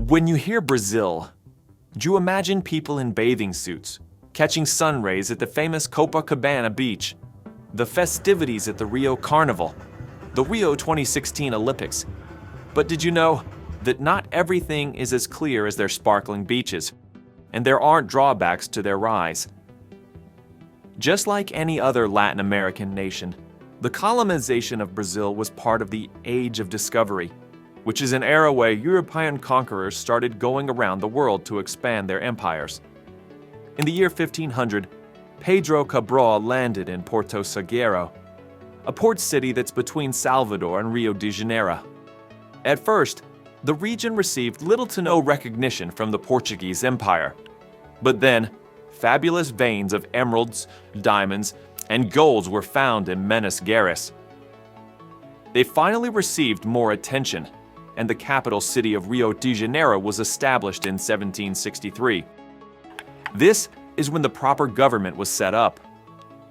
When you hear Brazil, do you imagine people in bathing suits, catching sun rays at the famous Copacabana beach, the festivities at the Rio Carnival, the Rio 2016 Olympics? But did you know that not everything is as clear as their sparkling beaches, and there aren't drawbacks to their rise? Just like any other Latin American nation, the colonization of Brazil was part of the Age of Discovery, which is an era where European conquerors started going around the world to expand their empires. In the year 1500, Pedro Cabral landed in Porto Seguro, a port city that's between Salvador and Rio de Janeiro. At first, the region received little to no recognition from the Portuguese Empire. But then, fabulous veins of emeralds, diamonds, and golds were found in Minas Gerais. They finally received more attention, and the capital city of Rio de Janeiro was established in 1763. This is when the proper government was set up,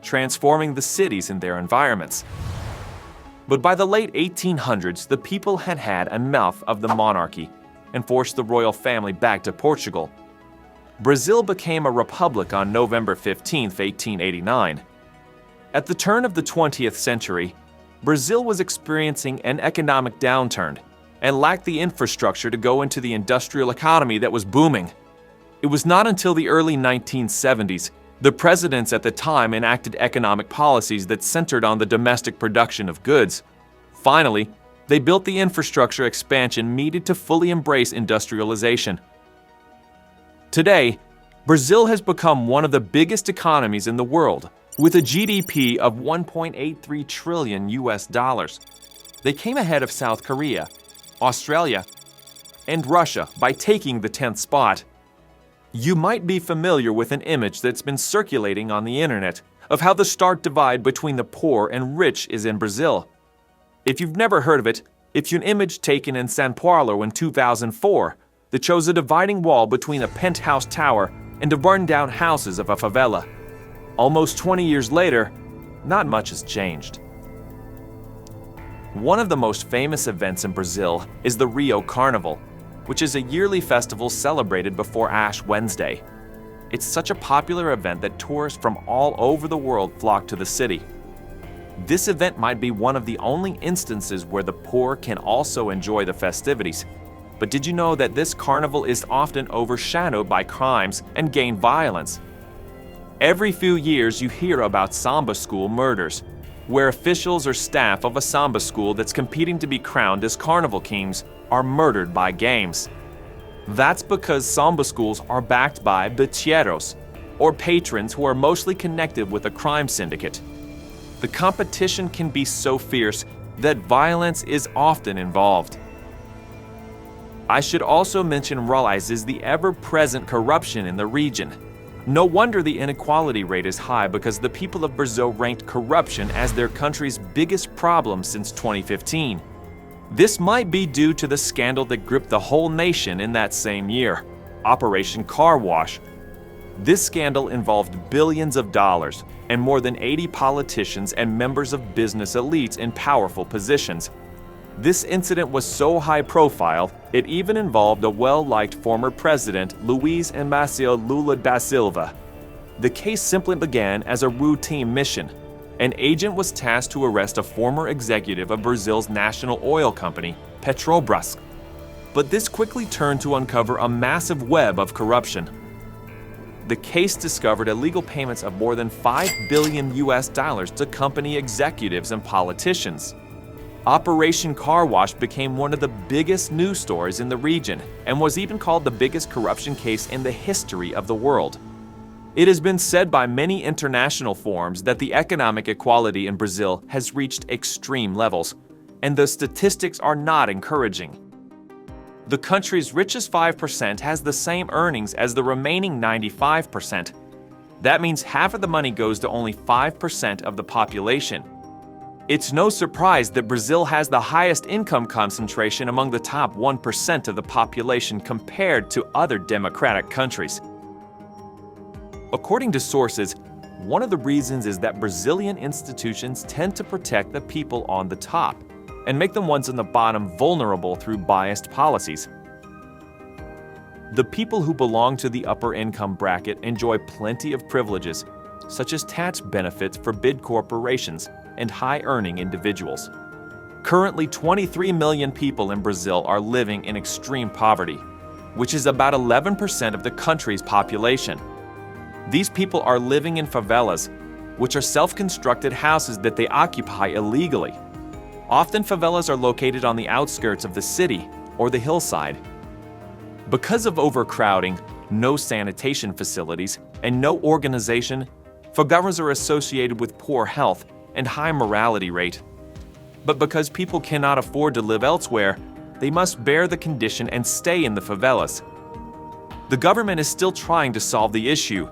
transforming the cities and their environments. But by the late 1800s, the people had had enough of the monarchy and forced the royal family back to Portugal. Brazil became a republic on November 15, 1889. At the turn of the 20th century, Brazil was experiencing an economic downturn and lacked the infrastructure to go into the industrial economy that was booming. It was not until the early 1970s the presidents at the time enacted economic policies that centered on the domestic production of goods. Finally, they built the infrastructure expansion needed to fully embrace industrialization. Today, Brazil has become one of the biggest economies in the world, with a GDP of 1.83 trillion US dollars. They came ahead of South Korea, Australia, and Russia by taking the 10th spot. You might be familiar with an image that's been circulating on the internet of how the stark divide between the poor and rich is in Brazil. If you've never heard of it, it's an image taken in São Paulo in 2004 that shows a dividing wall between a penthouse tower and the burned-down houses of a favela. Almost 20 years later, not much has changed. One of the most famous events in Brazil is the Rio Carnival, which is a yearly festival celebrated before Ash Wednesday. It's such a popular event that tourists from all over the world flock to the city. This event might be one of the only instances where the poor can also enjoy the festivities. But did you know that this carnival is often overshadowed by crimes and gang violence? Every few years you hear about samba school murders, where officials or staff of a samba school that's competing to be crowned as carnival kings are murdered by gangs. That's because samba schools are backed by bicheiros, or patrons who are mostly connected with a crime syndicate. The competition can be so fierce that violence is often involved. I should also mention realizes the ever-present corruption in the region. No wonder the inequality rate is high, because the people of Brazil ranked corruption as their country's biggest problem since 2015. This might be due to the scandal that gripped the whole nation in that same year, Operation Car Wash. This scandal involved billions of dollars and more than 80 politicians and members of business elites in powerful positions. This incident was so high profile, it even involved a well-liked former president, Luiz Inácio Lula da Silva. The case simply began as a routine mission. An agent was tasked to arrest a former executive of Brazil's national oil company, Petrobras. But this quickly turned to uncover a massive web of corruption. The case discovered illegal payments of more than $5 billion US dollars to company executives and politicians. Operation Car Wash became one of the biggest news stories in the region and was even called the biggest corruption case in the history of the world. It has been said by many international forums that the economic equality in Brazil has reached extreme levels, and the statistics are not encouraging. The country's richest 5% has the same earnings as the remaining 95%. That means half of the money goes to only 5% of the population. It's no surprise that Brazil has the highest income concentration among the top 1% of the population compared to other democratic countries. According to sources, one of the reasons is that Brazilian institutions tend to protect the people on the top and make the ones on the bottom vulnerable through biased policies. The people who belong to the upper income bracket enjoy plenty of privileges, such as tax benefits for big corporations and high-earning individuals. Currently, 23 million people in Brazil are living in extreme poverty, which is about 11% of the country's population. These people are living in favelas, which are self-constructed houses that they occupy illegally. Often favelas are located on the outskirts of the city or the hillside. Because of overcrowding, no sanitation facilities, and no organization, favelas are associated with poor health and high mortality rate. But because people cannot afford to live elsewhere, they must bear the condition and stay in the favelas. The government is still trying to solve the issue,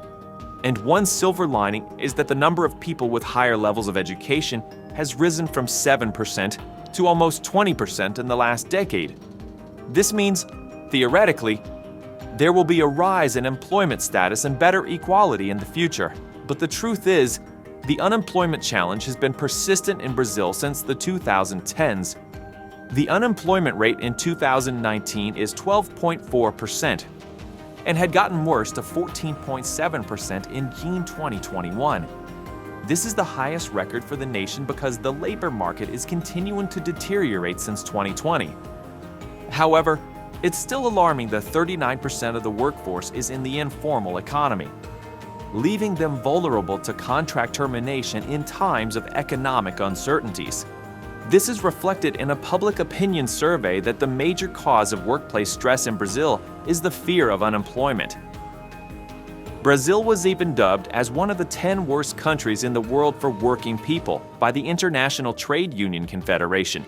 and one silver lining is that the number of people with higher levels of education has risen from 7% to almost 20% in the last decade. This means, theoretically, there will be a rise in employment status and better equality in the future. But the truth is, the unemployment challenge has been persistent in Brazil since the 2010s. The unemployment rate in 2019 is 12.4% and had gotten worse to 14.7% in June 2021. This is the highest record for the nation because the labor market is continuing to deteriorate since 2020. However, it's still alarming that 39% of the workforce is in the informal economy, leaving them vulnerable to contract termination in times of economic uncertainties. This is reflected in a public opinion survey that the major cause of workplace stress in Brazil is the fear of unemployment. Brazil was even dubbed as one of the 10 worst countries in the world for working people by the International Trade Union Confederation.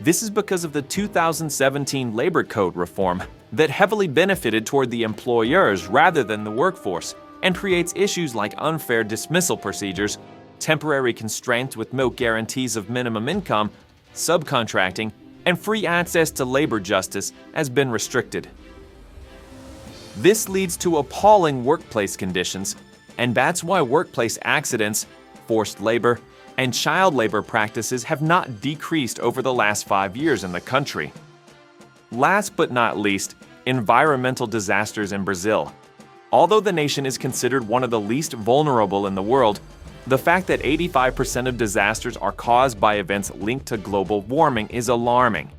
This is because of the 2017 labor code reform that heavily benefited toward the employers rather than the workforce, and creates issues like unfair dismissal procedures, temporary constraints with no guarantees of minimum income, subcontracting, and free access to labor justice has been restricted. This leads to appalling workplace conditions, and that's why workplace accidents, forced labor, and child labor practices have not decreased over the last 5 years in the country. Last but not least, environmental disasters in Brazil. Although the nation is considered one of the least vulnerable in the world, the fact that 85% of disasters are caused by events linked to global warming is alarming.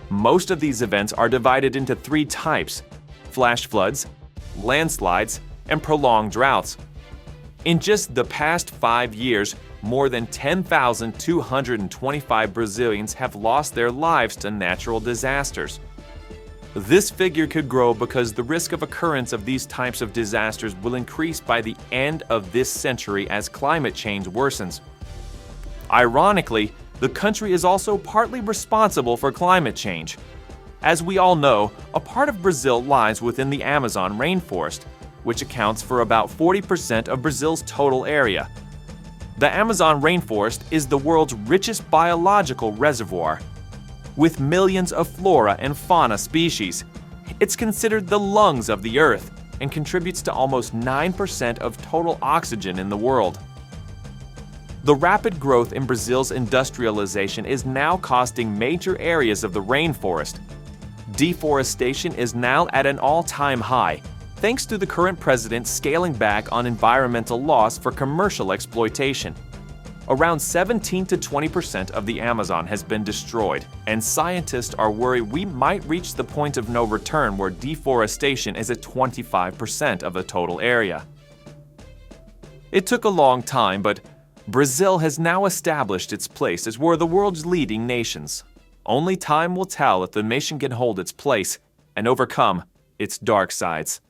Most of these events are divided into 3 types: flash floods, landslides, and prolonged droughts. In just the past 5 years, more than 10,225 Brazilians have lost their lives to natural disasters. This figure could grow because the risk of occurrence of these types of disasters will increase by the end of this century as climate change worsens. Ironically, the country is also partly responsible for climate change. As we all know, a part of Brazil lies within the Amazon rainforest, which accounts for about 40% of Brazil's total area. The Amazon rainforest is the world's richest biological reservoir. With millions of flora and fauna species, it's considered the lungs of the earth and contributes to almost 9% of total oxygen in the world. The rapid growth in Brazil's industrialization is now costing major areas of the rainforest. Deforestation is now at an all-time high, thanks to the current president scaling back on environmental laws for commercial exploitation. Around 17 to 20% of the Amazon has been destroyed, and scientists are worried we might reach the point of no return where deforestation is at 25% of the total area. It took a long time, but Brazil has now established its place as one of the world's leading nations. Only time will tell if the nation can hold its place and overcome its dark sides.